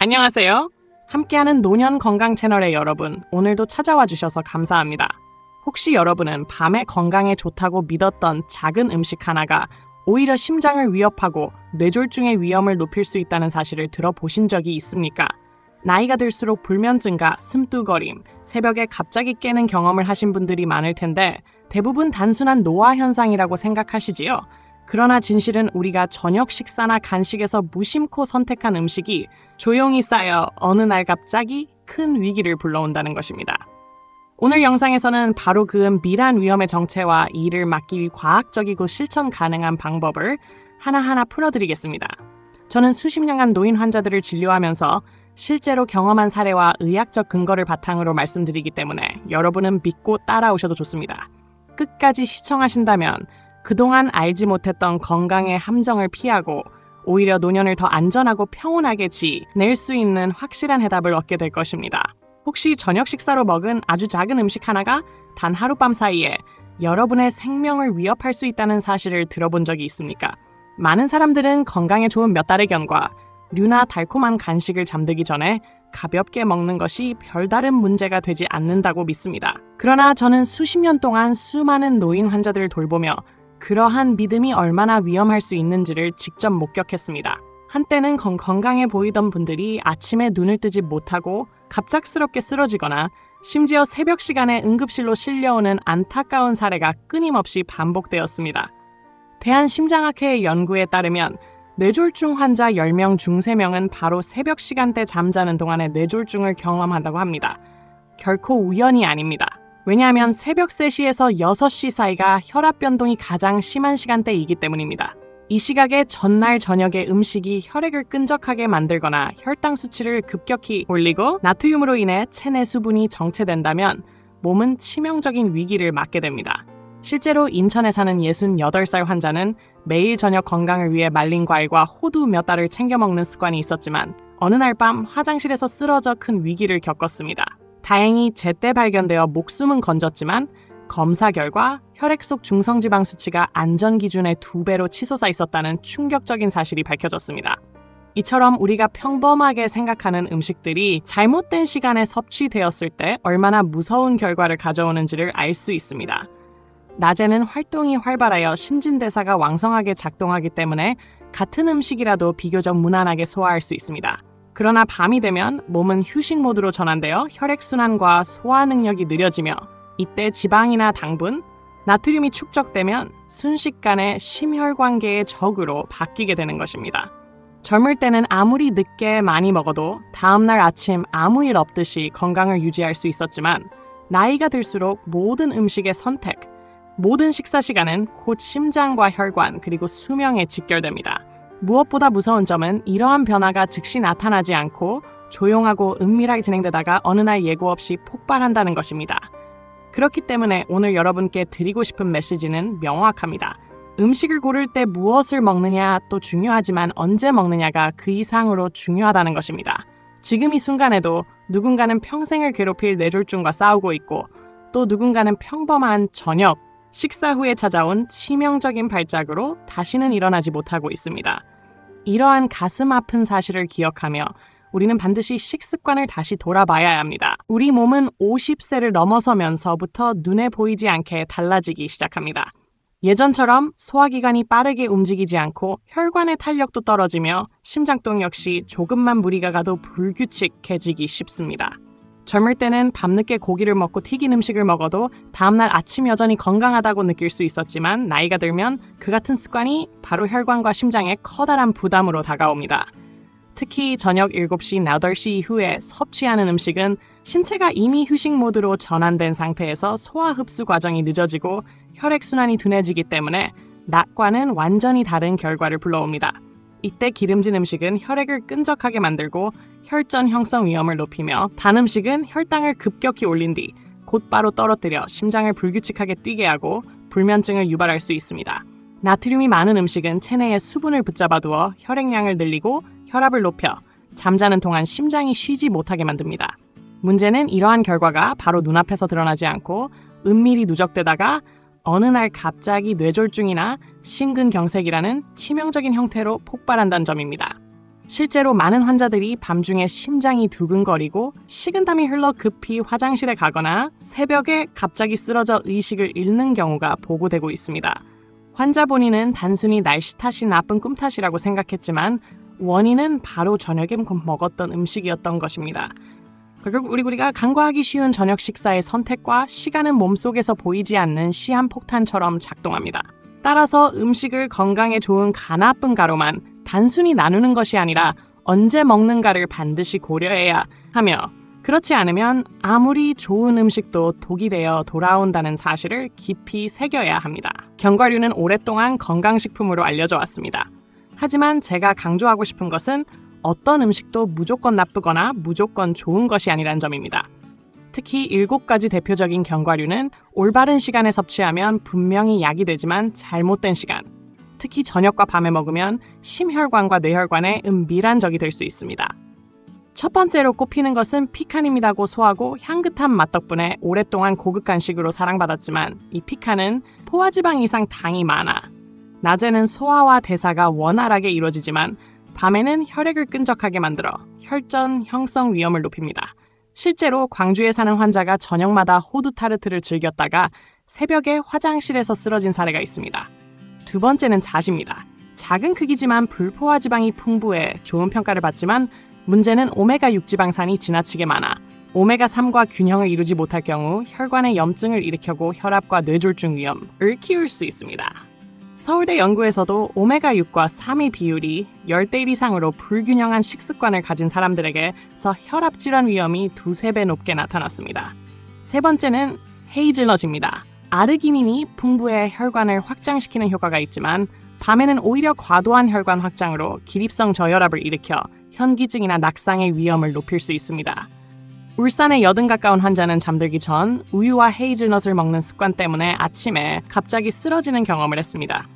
안녕하세요. 함께하는 노년 건강 채널의 여러분, 오늘도 찾아와 주셔서 감사합니다. 혹시 여러분은 밤에 건강에 좋다고 믿었던 작은 음식 하나가 오히려 심장을 위협하고 뇌졸중의 위험을 높일 수 있다는 사실을 들어보신 적이 있습니까? 나이가 들수록 불면증과 숨뚜거림, 새벽에 갑자기 깨는 경험을 하신 분들이 많을 텐데 대부분 단순한 노화 현상이라고 생각하시지요? 그러나 진실은 우리가 저녁 식사나 간식에서 무심코 선택한 음식이 조용히 쌓여 어느 날 갑자기 큰 위기를 불러온다는 것입니다. 오늘 영상에서는 바로 그 미란 위험의 정체와 이를 막기 위해 과학적이고 실천 가능한 방법을 하나하나 풀어드리겠습니다. 저는 수십 년간 노인 환자들을 진료하면서 실제로 경험한 사례와 의학적 근거를 바탕으로 말씀드리기 때문에 여러분은 믿고 따라오셔도 좋습니다. 끝까지 시청하신다면 그동안 알지 못했던 건강의 함정을 피하고 오히려 노년을 더 안전하고 평온하게 지낼 수 있는 확실한 해답을 얻게 될 것입니다. 혹시 저녁 식사로 먹은 아주 작은 음식 하나가 단 하룻밤 사이에 여러분의 생명을 위협할 수 있다는 사실을 들어본 적이 있습니까? 많은 사람들은 건강에 좋은 몇 달의 견과, 류나 달콤한 간식을 잠들기 전에 가볍게 먹는 것이 별다른 문제가 되지 않는다고 믿습니다. 그러나 저는 수십 년 동안 수많은 노인 환자들을 돌보며 그러한 믿음이 얼마나 위험할 수 있는지를 직접 목격했습니다. 한때는 건강해 보이던 분들이 아침에 눈을 뜨지 못하고 갑작스럽게 쓰러지거나 심지어 새벽 시간에 응급실로 실려오는 안타까운 사례가 끊임없이 반복되었습니다. 대한심장학회의 연구에 따르면 뇌졸중 환자 10명 중 3명은 바로 새벽 시간대 잠자는 동안에 뇌졸중을 경험한다고 합니다. 결코 우연이 아닙니다. 왜냐하면 새벽 3시에서 6시 사이가 혈압 변동이 가장 심한 시간대이기 때문입니다. 이 시각에 전날 저녁에 음식이 혈액을 끈적하게 만들거나 혈당 수치를 급격히 올리고 나트륨으로 인해 체내 수분이 정체된다면 몸은 치명적인 위기를 맞게 됩니다. 실제로 인천에 사는 68살 환자는 매일 저녁 건강을 위해 말린 과일과 호두 몇 달을 챙겨 먹는 습관이 있었지만 어느 날 밤 화장실에서 쓰러져 큰 위기를 겪었습니다. 다행히 제때 발견되어 목숨은 건졌지만 검사 결과 혈액 속 중성지방 수치가 안전 기준의 2배로 치솟아 있었다는 충격적인 사실이 밝혀졌습니다. 이처럼 우리가 평범하게 생각하는 음식들이 잘못된 시간에 섭취되었을 때 얼마나 무서운 결과를 가져오는지를 알 수 있습니다. 낮에는 활동이 활발하여 신진대사가 왕성하게 작동하기 때문에 같은 음식이라도 비교적 무난하게 소화할 수 있습니다. 그러나 밤이 되면 몸은 휴식 모드로 전환되어 혈액순환과 소화 능력이 느려지며 이때 지방이나 당분, 나트륨이 축적되면 순식간에 심혈관계의 적으로 바뀌게 되는 것입니다. 젊을 때는 아무리 늦게 많이 먹어도 다음날 아침 아무 일 없듯이 건강을 유지할 수 있었지만 나이가 들수록 모든 음식의 선택, 모든 식사 시간은 곧 심장과 혈관 그리고 수명에 직결됩니다. 무엇보다 무서운 점은 이러한 변화가 즉시 나타나지 않고 조용하고 은밀하게 진행되다가 어느 날 예고 없이 폭발한다는 것입니다. 그렇기 때문에 오늘 여러분께 드리고 싶은 메시지는 명확합니다. 음식을 고를 때 무엇을 먹느냐 또 중요하지만 언제 먹느냐가 그 이상으로 중요하다는 것입니다. 지금 이 순간에도 누군가는 평생을 괴롭힐 뇌졸중과 싸우고 있고 또 누군가는 평범한 저녁, 식사 후에 찾아온 치명적인 발작으로 다시는 일어나지 못하고 있습니다. 이러한 가슴 아픈 사실을 기억하며 우리는 반드시 식습관을 다시 돌아봐야 합니다. 우리 몸은 50세를 넘어서면서부터 눈에 보이지 않게 달라지기 시작합니다. 예전처럼 소화기관이 빠르게 움직이지 않고 혈관의 탄력도 떨어지며 심장동 역시 조금만 무리가 가도 불규칙해지기 쉽습니다. 젊을 때는 밤늦게 고기를 먹고 튀긴 음식을 먹어도 다음날 아침 여전히 건강하다고 느낄 수 있었지만 나이가 들면 그 같은 습관이 바로 혈관과 심장에 커다란 부담으로 다가옵니다. 특히 저녁 7시, 8시 이후에 섭취하는 음식은 신체가 이미 휴식 모드로 전환된 상태에서 소화 흡수 과정이 늦어지고 혈액순환이 둔해지기 때문에 낮과는 완전히 다른 결과를 불러옵니다. 이때 기름진 음식은 혈액을 끈적하게 만들고 혈전 형성 위험을 높이며 단 음식은 혈당을 급격히 올린 뒤 곧바로 떨어뜨려 심장을 불규칙하게 뛰게 하고 불면증을 유발할 수 있습니다. 나트륨이 많은 음식은 체내에 수분을 붙잡아두어 혈액량을 늘리고 혈압을 높여 잠자는 동안 심장이 쉬지 못하게 만듭니다. 문제는 이러한 결과가 바로 눈앞에서 드러나지 않고 은밀히 누적되다가 어느 날 갑자기 뇌졸중이나 심근경색이라는 치명적인 형태로 폭발한다는 점입니다. 실제로 많은 환자들이 밤중에 심장이 두근거리고 식은땀이 흘러 급히 화장실에 가거나 새벽에 갑자기 쓰러져 의식을 잃는 경우가 보고되고 있습니다. 환자 본인은 단순히 날씨 탓이 나쁜 꿈 탓이라고 생각했지만 원인은 바로 저녁에 먹었던 음식이었던 것입니다. 결국 우리가 간과하기 쉬운 저녁 식사의 선택과 시간은 몸속에서 보이지 않는 시한폭탄처럼 작동합니다. 따라서 음식을 건강에 좋은 가나쁜 가로만 단순히 나누는 것이 아니라 언제 먹는가를 반드시 고려해야 하며 그렇지 않으면 아무리 좋은 음식도 독이 되어 돌아온다는 사실을 깊이 새겨야 합니다. 견과류는 오랫동안 건강식품으로 알려져 왔습니다. 하지만 제가 강조하고 싶은 것은 어떤 음식도 무조건 나쁘거나 무조건 좋은 것이 아니란 점입니다. 특히 7가지 대표적인 견과류는 올바른 시간에 섭취하면 분명히 약이 되지만 잘못된 시간, 특히 저녁과 밤에 먹으면 심혈관과 뇌혈관에 은밀한 적이 될 수 있습니다. 첫 번째로 꼽히는 것은 피칸입니다. 고소하고 향긋한 맛 덕분에 오랫동안 고급 간식으로 사랑받았지만 이 피칸은 포화지방 이상 당이 많아 낮에는 소화와 대사가 원활하게 이루어지지만 밤에는 혈액을 끈적하게 만들어 혈전 형성 위험을 높입니다. 실제로 광주에 사는 환자가 저녁마다 호두 타르트를 즐겼다가 새벽에 화장실에서 쓰러진 사례가 있습니다. 두 번째는 잣입니다. 작은 크기지만 불포화지방이 풍부해 좋은 평가를 받지만 문제는 오메가6 지방산이 지나치게 많아 오메가3과 균형을 이루지 못할 경우 혈관에 염증을 일으키고 혈압과 뇌졸중 위험을 키울 수 있습니다. 서울대 연구에서도 오메가6과 3의 비율이 10대 1 이상으로 불균형한 식습관을 가진 사람들에게서 혈압 질환 위험이 2~3배 높게 나타났습니다. 세 번째는 헤이즐넛입니다. 아르기닌이 풍부해 혈관을 확장시키는 효과가 있지만 밤에는 오히려 과도한 혈관 확장으로 기립성 저혈압을 일으켜 현기증이나 낙상의 위험을 높일 수 있습니다. 울산의 80 가까운 환자는 잠들기 전 우유와 헤이즐넛을 먹는 습관 때문에 아침에 갑자기 쓰러지는 경험을 했습니다.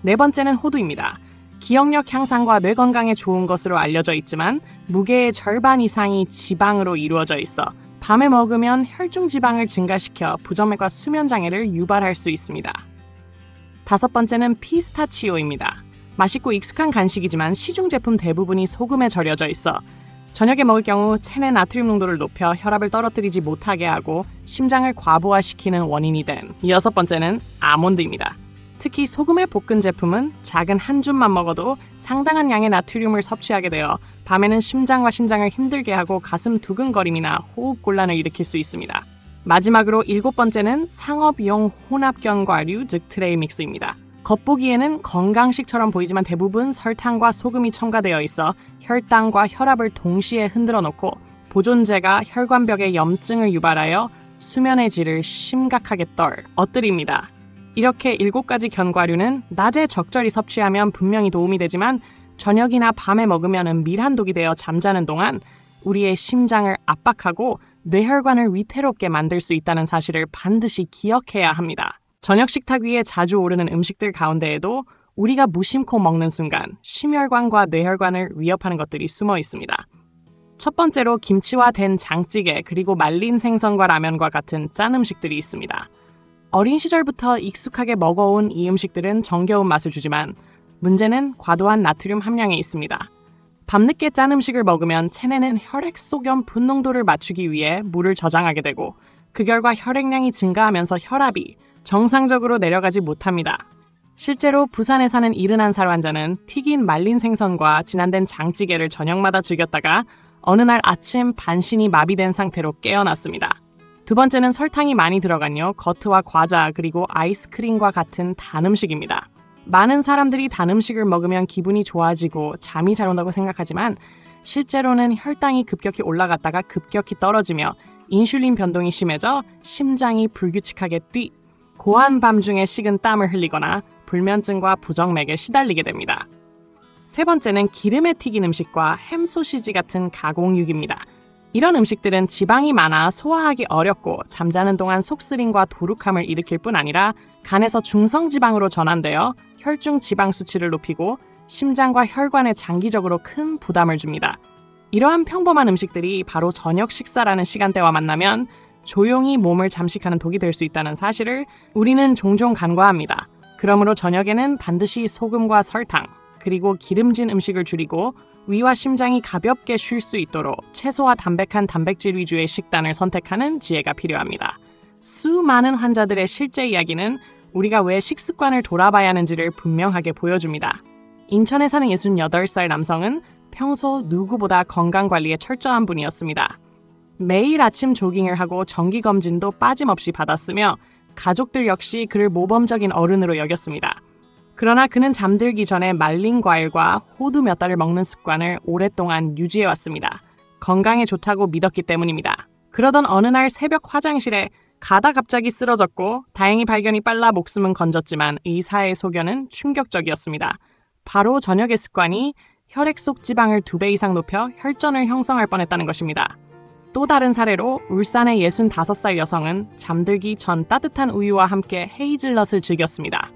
네 번째는 호두입니다. 기억력 향상과 뇌 건강에 좋은 것으로 알려져 있지만 무게의 절반 이상이 지방으로 이루어져 있어 밤에 먹으면 혈중 지방을 증가시켜 부정맥과 수면 장애를 유발할 수 있습니다. 다섯 번째는 피스타치오입니다. 맛있고 익숙한 간식이지만 시중 제품 대부분이 소금에 절여져 있어 저녁에 먹을 경우 체내 나트륨 농도를 높여 혈압을 떨어뜨리지 못하게 하고 심장을 과부하시키는 원인이 된 여섯 번째는 아몬드입니다. 특히 소금에 볶은 제품은 작은 한 줌만 먹어도 상당한 양의 나트륨을 섭취하게 되어 밤에는 심장과 신장을 힘들게 하고 가슴 두근거림이나 호흡곤란을 일으킬 수 있습니다. 마지막으로 7번째는 상업용 혼합견과류 즉 트레이 믹스입니다. 겉보기에는 건강식처럼 보이지만 대부분 설탕과 소금이 첨가되어 있어 혈당과 혈압을 동시에 흔들어 놓고 보존제가 혈관벽에 염증을 유발하여 수면의 질을 심각하게 엎드립니다. 이렇게 7가지 견과류는 낮에 적절히 섭취하면 분명히 도움이 되지만 저녁이나 밤에 먹으면 은밀한 독이 되어 잠자는 동안 우리의 심장을 압박하고 뇌혈관을 위태롭게 만들 수 있다는 사실을 반드시 기억해야 합니다. 저녁 식탁 위에 자주 오르는 음식들 가운데에도 우리가 무심코 먹는 순간 심혈관과 뇌혈관을 위협하는 것들이 숨어 있습니다. 첫 번째로 김치와 된 장찌개 그리고 말린 생선과 라면과 같은 짠 음식들이 있습니다. 어린 시절부터 익숙하게 먹어온 이 음식들은 정겨운 맛을 주지만 문제는 과도한 나트륨 함량에 있습니다. 밤늦게 짠 음식을 먹으면 체내는 혈액 소견 분농도를 맞추기 위해 물을 저장하게 되고 그 결과 혈액량이 증가하면서 혈압이 정상적으로 내려가지 못합니다. 실제로 부산에 사는 71살 환자는 튀긴 말린 생선과 진한된 장찌개를 저녁마다 즐겼다가 어느 날 아침 반신이 마비된 상태로 깨어났습니다. 두 번째는 설탕이 많이 들어간 요거트와 과자 그리고 아이스크림과 같은 단 음식입니다. 많은 사람들이 단 음식을 먹으면 기분이 좋아지고 잠이 잘 온다고 생각하지만 실제로는 혈당이 급격히 올라갔다가 급격히 떨어지며 인슐린 변동이 심해져 심장이 불규칙하게 고한 밤중에 식은 땀을 흘리거나 불면증과 부정맥에 시달리게 됩니다. 세 번째는 기름에 튀긴 음식과 햄 소시지 같은 가공육입니다. 이런 음식들은 지방이 많아 소화하기 어렵고 잠자는 동안 속쓰림과 도룩함을 일으킬 뿐 아니라 간에서 중성지방으로 전환되어 혈중 지방 수치를 높이고 심장과 혈관에 장기적으로 큰 부담을 줍니다. 이러한 평범한 음식들이 바로 저녁 식사라는 시간대와 만나면 조용히 몸을 잠식하는 독이 될 수 있다는 사실을 우리는 종종 간과합니다. 그러므로 저녁에는 반드시 소금과 설탕, 그리고 기름진 음식을 줄이고 위와 심장이 가볍게 쉴 수 있도록 채소와 담백한 단백질 위주의 식단을 선택하는 지혜가 필요합니다. 수많은 환자들의 실제 이야기는 우리가 왜 식습관을 돌아봐야 하는지를 분명하게 보여줍니다. 인천에 사는 68살 남성은 평소 누구보다 건강관리에 철저한 분이었습니다. 매일 아침 조깅을 하고 정기검진도 빠짐없이 받았으며 가족들 역시 그를 모범적인 어른으로 여겼습니다. 그러나 그는 잠들기 전에 말린 과일과 호두 몇 달을 먹는 습관을 오랫동안 유지해왔습니다. 건강에 좋다고 믿었기 때문입니다. 그러던 어느 날 새벽 화장실에 가다 갑자기 쓰러졌고 다행히 발견이 빨라 목숨은 건졌지만 의사의 소견은 충격적이었습니다. 바로 저녁의 습관이 혈액 속 지방을 2배 이상 높여 혈전을 형성할 뻔했다는 것입니다. 또 다른 사례로 울산의 65살 여성은 잠들기 전 따뜻한 우유와 함께 헤이즐넛을 즐겼습니다.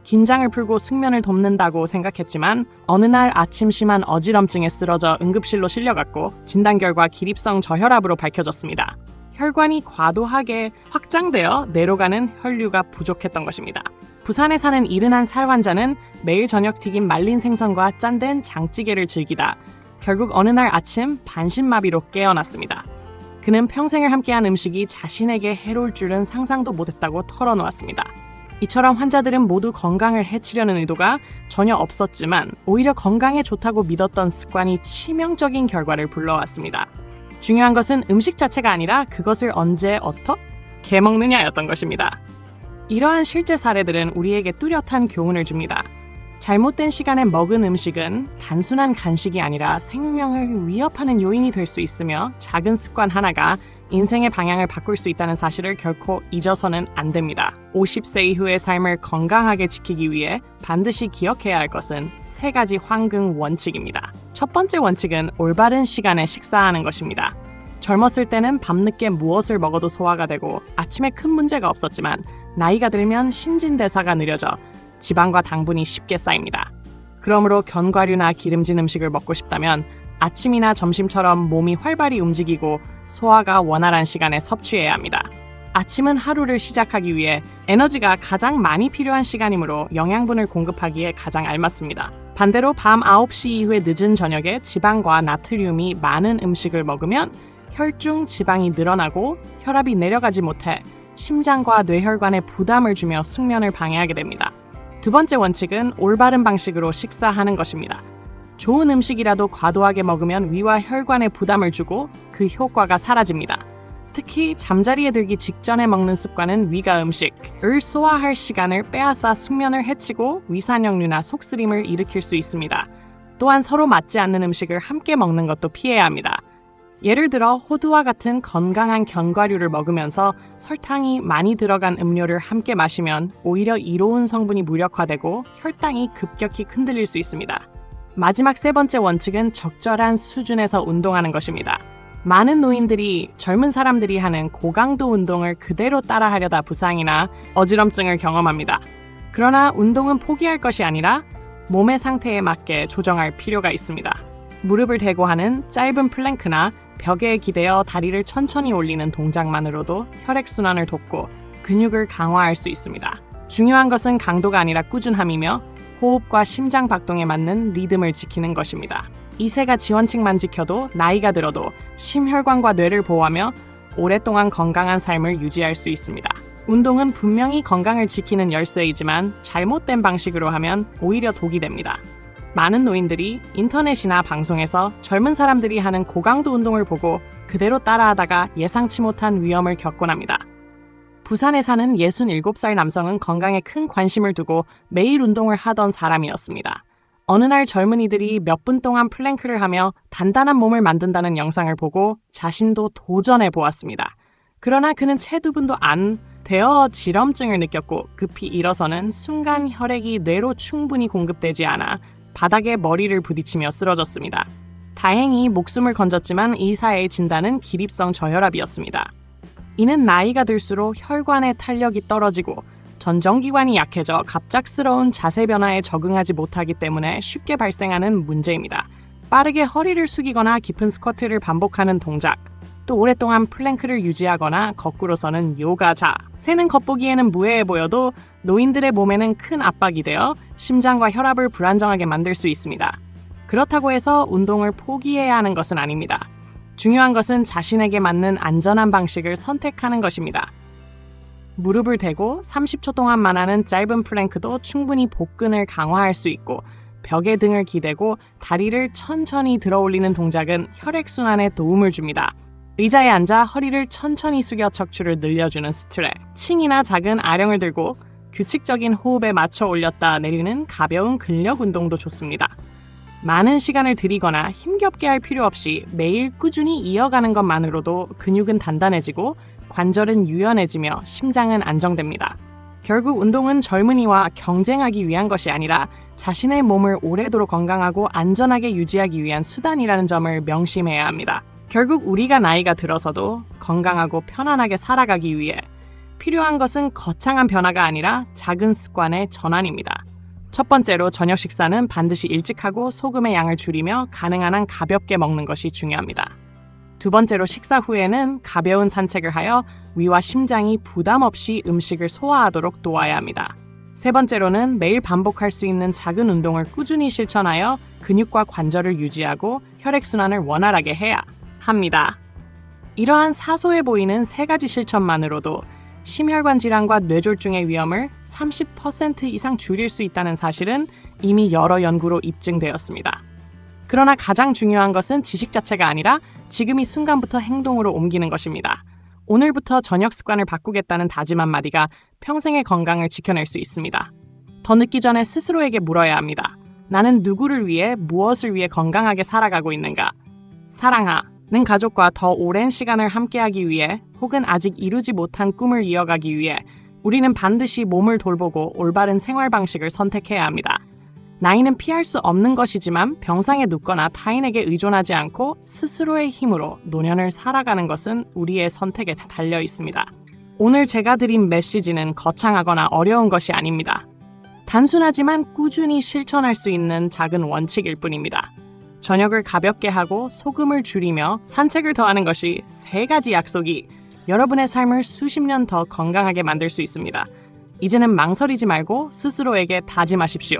긴장을 풀고 숙면을 돕는다고 생각했지만 어느 날 아침 심한 어지럼증에 쓰러져 응급실로 실려갔고 진단 결과 기립성 저혈압으로 밝혀졌습니다. 혈관이 과도하게 확장되어 내려가는 혈류가 부족했던 것입니다. 부산에 사는 71살 환자는 매일 저녁 튀긴 말린 생선과 짠된 장찌개를 즐기다 결국 어느 날 아침 반신마비로 깨어났습니다. 그는 평생을 함께한 음식이 자신에게 해로울 줄은 상상도 못했다고 털어놓았습니다. 이처럼 환자들은 모두 건강을 해치려는 의도가 전혀 없었지만 오히려 건강에 좋다고 믿었던 습관이 치명적인 결과를 불러왔습니다. 중요한 것은 음식 자체가 아니라 그것을 언제 어떻게 먹느냐였던 것입니다. 이러한 실제 사례들은 우리에게 뚜렷한 교훈을 줍니다. 잘못된 시간에 먹은 음식은 단순한 간식이 아니라 생명을 위협하는 요인이 될 수 있으며 작은 습관 하나가 인생의 방향을 바꿀 수 있다는 사실을 결코 잊어서는 안 됩니다. 50세 이후의 삶을 건강하게 지키기 위해 반드시 기억해야 할 것은 3가지 황금 원칙입니다. 첫 번째 원칙은 올바른 시간에 식사하는 것입니다. 젊었을 때는 밤늦게 무엇을 먹어도 소화가 되고 아침에 큰 문제가 없었지만 나이가 들면 신진대사가 느려져 지방과 당분이 쉽게 쌓입니다. 그러므로 견과류나 기름진 음식을 먹고 싶다면 아침이나 점심처럼 몸이 활발히 움직이고 소화가 원활한 시간에 섭취해야 합니다. 아침은 하루를 시작하기 위해 에너지가 가장 많이 필요한 시간이므로 영양분을 공급하기에 가장 알맞습니다. 반대로 밤 9시 이후의 늦은 저녁에 지방과 나트륨이 많은 음식을 먹으면 혈중 지방이 늘어나고 혈압이 내려가지 못해 심장과 뇌혈관에 부담을 주며 숙면을 방해하게 됩니다. 두 번째 원칙은 올바른 방식으로 식사하는 것입니다. 좋은 음식이라도 과도하게 먹으면 위와 혈관에 부담을 주고 그 효과가 사라집니다. 특히 잠자리에 들기 직전에 먹는 습관은 위가 음식을 소화할 시간을 빼앗아 숙면을 해치고 위산역류나 속쓰림을 일으킬 수 있습니다. 또한 서로 맞지 않는 음식을 함께 먹는 것도 피해야 합니다. 예를 들어 호두와 같은 건강한 견과류를 먹으면서 설탕이 많이 들어간 음료를 함께 마시면 오히려 이로운 성분이 무력화되고 혈당이 급격히 흔들릴 수 있습니다. 마지막 3번째 원칙은 적절한 수준에서 운동하는 것입니다. 많은 노인들이 젊은 사람들이 하는 고강도 운동을 그대로 따라하려다 부상이나 어지럼증을 경험합니다. 그러나 운동은 포기할 것이 아니라 몸의 상태에 맞게 조정할 필요가 있습니다. 무릎을 대고 하는 짧은 플랭크나 벽에 기대어 다리를 천천히 올리는 동작만으로도 혈액순환을 돕고 근육을 강화할 수 있습니다. 중요한 것은 강도가 아니라 꾸준함이며 호흡과 심장 박동에 맞는 리듬을 지키는 것입니다. 이 3가지 원칙만 지켜도 나이가 들어도 심혈관과 뇌를 보호하며 오랫동안 건강한 삶을 유지할 수 있습니다. 운동은 분명히 건강을 지키는 열쇠이지만 잘못된 방식으로 하면 오히려 독이 됩니다. 많은 노인들이 인터넷이나 방송에서 젊은 사람들이 하는 고강도 운동을 보고 그대로 따라하다가 예상치 못한 위험을 겪곤 합니다. 부산에 사는 67살 남성은 건강에 큰 관심을 두고 매일 운동을 하던 사람이었습니다. 어느 날 젊은이들이 몇 분 동안 플랭크를 하며 단단한 몸을 만든다는 영상을 보고 자신도 도전해 보았습니다. 그러나 그는 채 2분도 안 되어 지럼증을 느꼈고 급히 일어서는 순간 혈액이 뇌로 충분히 공급되지 않아 바닥에 머리를 부딪히며 쓰러졌습니다. 다행히 목숨을 건졌지만 의사의 진단은 기립성 저혈압이었습니다. 이는 나이가 들수록 혈관의 탄력이 떨어지고 전정기관이 약해져 갑작스러운 자세 변화에 적응하지 못하기 때문에 쉽게 발생하는 문제입니다. 빠르게 허리를 숙이거나 깊은 스쿼트를 반복하는 동작, 또 오랫동안 플랭크를 유지하거나 거꾸로서는 요가자. 새는 겉보기에는 무해해 보여도 노인들의 몸에는 큰 압박이 되어 심장과 혈압을 불안정하게 만들 수 있습니다. 그렇다고 해서 운동을 포기해야 하는 것은 아닙니다. 중요한 것은 자신에게 맞는 안전한 방식을 선택하는 것입니다. 무릎을 대고 30초 동안만 하는 짧은 플랭크도 충분히 복근을 강화할 수 있고, 벽에 등을 기대고 다리를 천천히 들어 올리는 동작은 혈액순환에 도움을 줍니다. 의자에 앉아 허리를 천천히 숙여 척추를 늘려주는 스트레, 칭이나 작은 아령을 들고 규칙적인 호흡에 맞춰 올렸다 내리는 가벼운 근력 운동도 좋습니다. 많은 시간을 들이거나 힘겹게 할 필요 없이 매일 꾸준히 이어가는 것만으로도 근육은 단단해지고 관절은 유연해지며 심장은 안정됩니다. 결국 운동은 젊은이와 경쟁하기 위한 것이 아니라 자신의 몸을 오래도록 건강하고 안전하게 유지하기 위한 수단이라는 점을 명심해야 합니다. 결국 우리가 나이가 들어서도 건강하고 편안하게 살아가기 위해 필요한 것은 거창한 변화가 아니라 작은 습관의 전환입니다. 첫 번째로 저녁 식사는 반드시 일찍 하고 소금의 양을 줄이며 가능한 한 가볍게 먹는 것이 중요합니다. 두 번째로 식사 후에는 가벼운 산책을 하여 위와 심장이 부담 없이 음식을 소화하도록 도와야 합니다. 세 번째로는 매일 반복할 수 있는 작은 운동을 꾸준히 실천하여 근육과 관절을 유지하고 혈액순환을 원활하게 해야 합니다. 이러한 사소해 보이는 세 가지 실천만으로도 심혈관 질환과 뇌졸중의 위험을 30% 이상 줄일 수 있다는 사실은 이미 여러 연구로 입증되었습니다. 그러나 가장 중요한 것은 지식 자체가 아니라 지금 이 순간부터 행동으로 옮기는 것입니다. 오늘부터 저녁 습관을 바꾸겠다는 다짐 한마디가 평생의 건강을 지켜낼 수 있습니다. 더 늦기 전에 스스로에게 물어야 합니다. 나는 누구를 위해, 무엇을 위해 건강하게 살아가고 있는가? 사랑하는 가족과 더 오랜 시간을 함께하기 위해, 혹은 아직 이루지 못한 꿈을 이어가기 위해 우리는 반드시 몸을 돌보고 올바른 생활 방식을 선택해야 합니다. 나이는 피할 수 없는 것이지만 병상에 눕거나 타인에게 의존하지 않고 스스로의 힘으로 노년을 살아가는 것은 우리의 선택에 달려 있습니다. 오늘 제가 드린 메시지는 거창하거나 어려운 것이 아닙니다. 단순하지만 꾸준히 실천할 수 있는 작은 원칙일 뿐입니다. 저녁을 가볍게 하고 소금을 줄이며 산책을 더하는 것이 세 가지 약속이 여러분의 삶을 수십 년 더 건강하게 만들 수 있습니다. 이제는 망설이지 말고 스스로에게 다짐하십시오.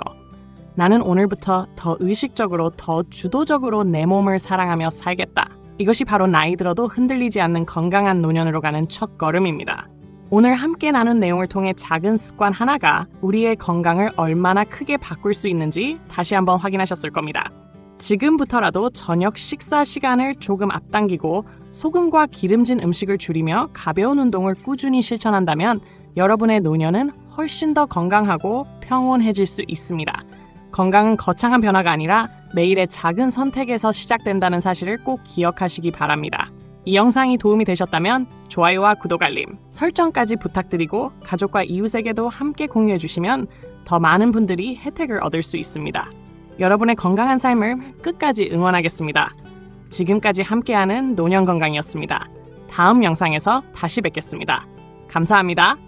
나는 오늘부터 더 의식적으로, 더 주도적으로 내 몸을 사랑하며 살겠다. 이것이 바로 나이 들어도 흔들리지 않는 건강한 노년으로 가는 첫걸음입니다. 오늘 함께 나눈 내용을 통해 작은 습관 하나가 우리의 건강을 얼마나 크게 바꿀 수 있는지 다시 한번 확인하셨을 겁니다. 지금부터라도 저녁 식사 시간을 조금 앞당기고 소금과 기름진 음식을 줄이며 가벼운 운동을 꾸준히 실천한다면 여러분의 노년은 훨씬 더 건강하고 평온해질 수 있습니다. 건강은 거창한 변화가 아니라 매일의 작은 선택에서 시작된다는 사실을 꼭 기억하시기 바랍니다. 이 영상이 도움이 되셨다면 좋아요와 구독 알림, 설정까지 부탁드리고 가족과 이웃에게도 함께 공유해 주시면 더 많은 분들이 혜택을 얻을 수 있습니다. 여러분의 건강한 삶을 끝까지 응원하겠습니다. 지금까지 함께하는 노년건강이었습니다. 다음 영상에서 다시 뵙겠습니다. 감사합니다.